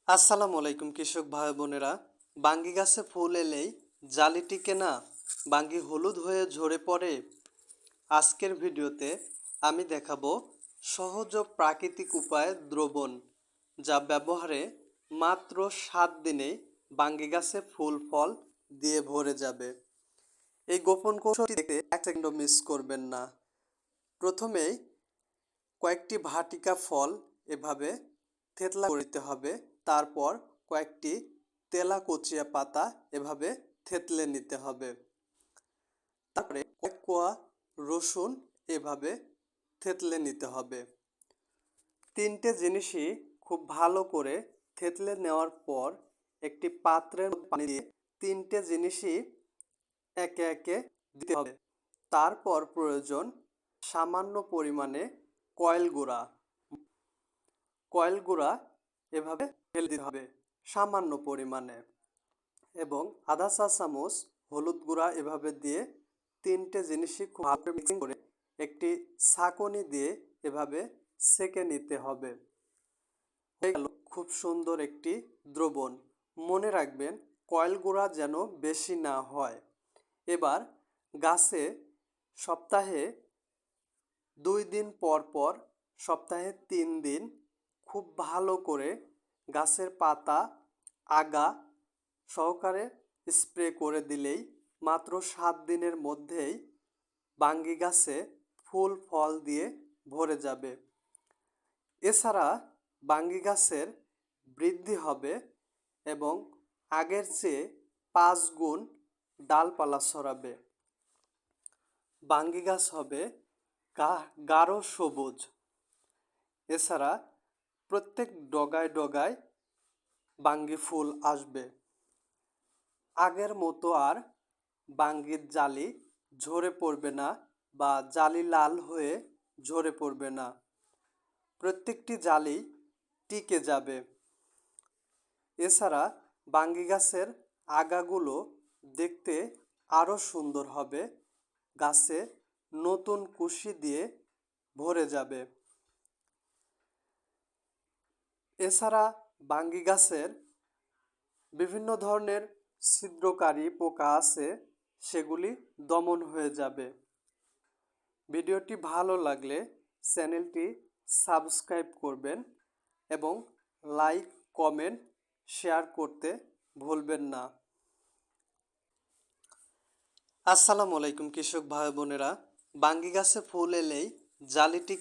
আসসালামু আলাইকুম কৃষক ভাই বোনেরা। বাঙ্গি গাছে ফুল এলেই জালি টিকে না, বাঙ্গি হলুদ হয়ে ঝরে পড়ে। আজকের ভিডিওতে আমি দেখাবো সহজ ও প্রাকৃতিক উপায়ে দ্রবণ, যা ব্যবহারে মাত্র 7 দিনেই বাঙ্গি গাছে ফুল ফল দিয়ে ভরে যাবে। এই গোপন কৌশলটি দেখতে এক সেকেন্ডও মিস করবেন না। প্রথমেই কয়েকটি ভাটিকা ফল এভাবে থেতলা করতে হবে। তারপর কয়েকটি তেলাকুচিয়া পাতা এভাবে থেতলে নিতে হবে। তারপরে কয়েক কোয়া রসুন এভাবে থেতলে নিতে হবে। তিনটে জিনিসই খুব ভালো করে থেতলে নেওয়ার পর একটি পাত্রের মধ্যে পানি দিয়ে তিনটে জিনিসই একে একে দিতে হবে। তারপর প্রয়োজন সামান্য পরিমাণে কয়েল গুঁড়া। কয়েল গুঁড়া এভাবে ঢেলে দিতে হবে সামান্য পরিমাণে, এবং আধা চা চামচ হলুদ গুঁড়া এভাবে দিয়ে তিনটে জিনিসই খুব ভালো মিক্সিং করে একটি ছাঁকনি দিয়ে এভাবে সেঁকে নিতে হবে। হয়ে গেল খুব সুন্দর একটি দ্রবণ। মনে রাখবেন কয়েল গুঁড়া যেন বেশি না হয়। এবার গাছে সপ্তাহে 2 দিন পর পর, সপ্তাহে 3 দিন খুব ভালো করে গাছের পাতা আগা সহকারে স্প্রে করে দিলেই মাত্র 7 দিনের মধ্যেই বাঙ্গি গাছে ফুল ফল দিয়ে ভরে যাবে। এছাড়া বাঙ্গি গাছের বৃদ্ধি হবে এবং আগের চেয়ে 5 গুণ ডালপালা ছড়াবে। বাঙ্গি গাছ হবে গাঢ় সবুজ। এছাড়া প্রত্যেক ডগায় ডগায় বাঙ্গি ফুল আসবে। আগের মতো আর বাঙ্গির জালি ঝরে পড়বে না বা জালি লাল হয়ে ঝরে পড়বে না। প্রত্যেকটি জালি টিকে যাবে। এছাড়া বাঙ্গি গাছের আগাগুলো দেখতে আরও সুন্দর হবে। গাছে নতুন কুশি দিয়ে ভরে যাবে। এছাড়া বাঙ্গি গাছের বিভিন্ন ধরনের ছিদ্রকারী পোকা আছে, সেগুলি দমন হয়ে যাবে। ভিডিওটি ভালো লাগলে চ্যানেলটি সাবস্ক্রাইব করবেন এবং লাইক, কমেন্ট, শেয়ার করতে ভুলবেন না। আসসালামু আলাইকুম কৃষক ভাই বোনেরা। বাঙ্গি গাছে ফুল এলেই জালিটিকে